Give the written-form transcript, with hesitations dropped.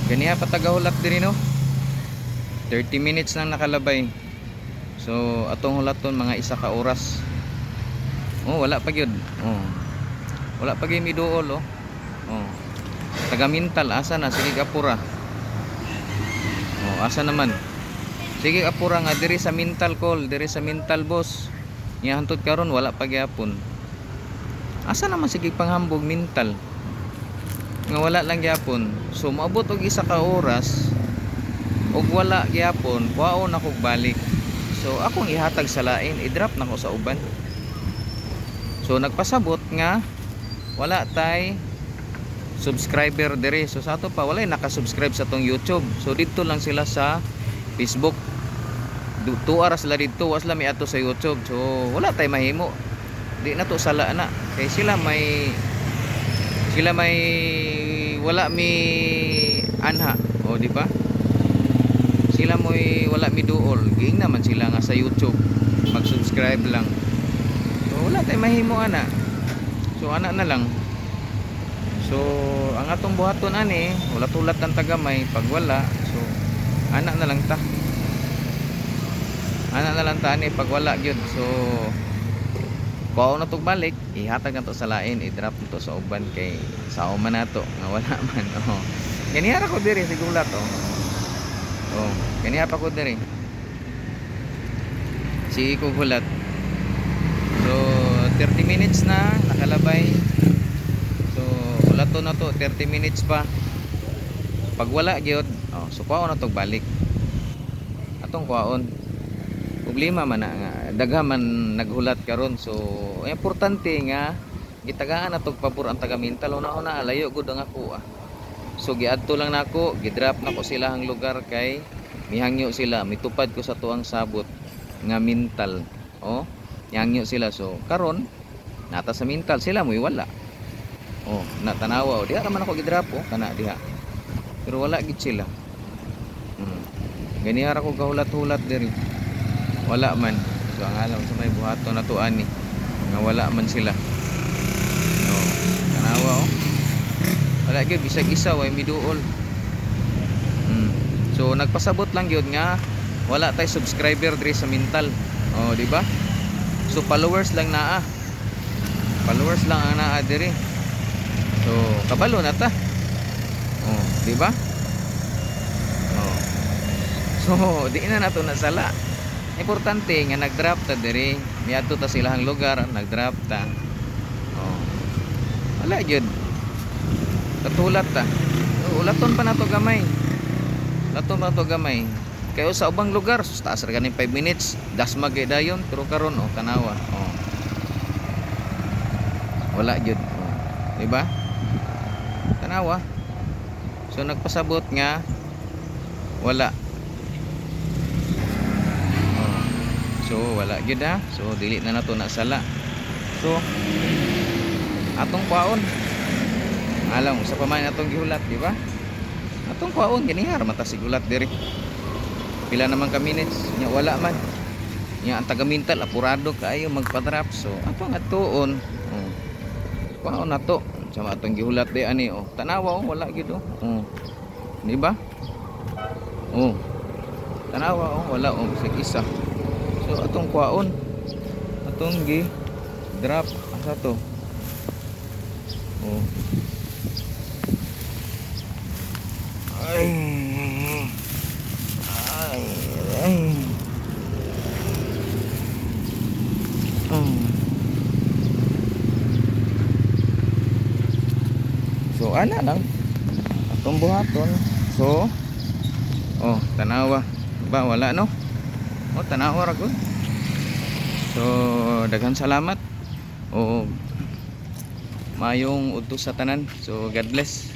Ganiya patagahulat diri no. 30 minutes nang nakalabay. So atong hulaton mga isa ka oras. Oh, wala pa gyud. Oh. Wala pa gyud miduol oh. Oh. Taga Mintal asa na sige apura. Oh, asa naman. Sige apura nga diri sa Mintal call, diri sa Mintal boss. Nya hantud karon wala pa gyapon. Asa naman sige panghambog Mintal. Nga wala lang gyapon. So maabot og isa ka oras og wala gyapon, kuhaon ako balik. So akong ihatag sa lain, i-drop na ko sa uban. So nagpasabot nga wala tay subscriber diri. So sa ato pa wala naka-subscribe sa tong YouTube. So dito lang sila sa Facebook. 2 oras sila dito, wasla mi ato sa YouTube. So wala tay mahimo. Di na to sala na. Kay sila may wala mi anha. O di ba? Sila mo'y wala mi duol. Giing naman sila nga sa YouTube. Mag-subscribe lang. So wala tay mahimo ana. So ana na lang. So ang atong buhaton ani, wala tulat ang tagamay pag wala. So ana na lang ta. Ana na lang ta ani pag wala gyud. So kuhaon na to balik, ihatag na to sa lain, i-drop na to sa uban kay sa man nato nga wala man. Oh. Kaniya ra ko diri sigulat oh. Oh, kaniya pa ko diri. Si ko hulat. So 30 minutes na nakalabay. So wala to na to 30 minutes pa. Pag wala gyud, oh, so kuhaon na to balik. Atong kuhaon. Problema man na nga dagha man naghulat karon. So importante nga gitagaan na tog pabor ang taga Mintal. Una layo gud ang ako ah. So giadto lang nako, gidrop nako sila ang lugar kay mihangyo sila, mitupad ko sa tuang sabot nga Mintal. Oh, mihangyo sila. So karon nata sa Mintal sila mo'y wala. Oh, natanawa oh, diha man ako gidrop oh, kana diha. Pero wala gid sila. Ganiya ra ko gahulat-hulat diri. Wala man. So ang alam sa may buhaton na to ani nga wala man sila. Oh, tanawa oh. Wala gyud bisag isa way miduol. So nagpasabot lang gyud nga wala tay subscriber diri sa Mintal. Oh, di ba? So followers lang naa. Followers lang ang naa diri. So kabalo na ta. Oh, di ba? Oh. So di na nato nasala. Importante nga nag-drop ta diri, miadto ta silahang lugar, nag-drop ta. Oh. Wala gyud. Katulat ta. Ulaton pa nato gamay. Laton pa nato gamay. Kayo sa ubang lugar, taas ra ganing 5 minutes, dasma gay dayon, pero karon oh tanawa. Oh. Wala gyud. Oh. Di ba? Tanawa. So nagpasabot nga wala. So wala gyud ha. So dili na nato nasala. So atong kwaon. Alam sa pamain atong gihulat, di ba? Atong kwaon ganiha ra mata sigulat diri. Pila naman ka minutes nya wala man. Nya ang taga Mintal apurado kaayo magpa-drop. So atong atuon. Oh. Kwaon nato sama atong gihulat di ani oh. Tanawa oh wala gyud oh. Oh. Di ba? Oh. Tanawa oh wala oh sig isa. So atong kwaon atong gi drop asa to. Oh. Ay. So ana lang atong buhaton. So oh tanawa ba wala no. Oh tanawa ra gud. So daghan salamat. Oh mayong udto sa tanan. So God bless.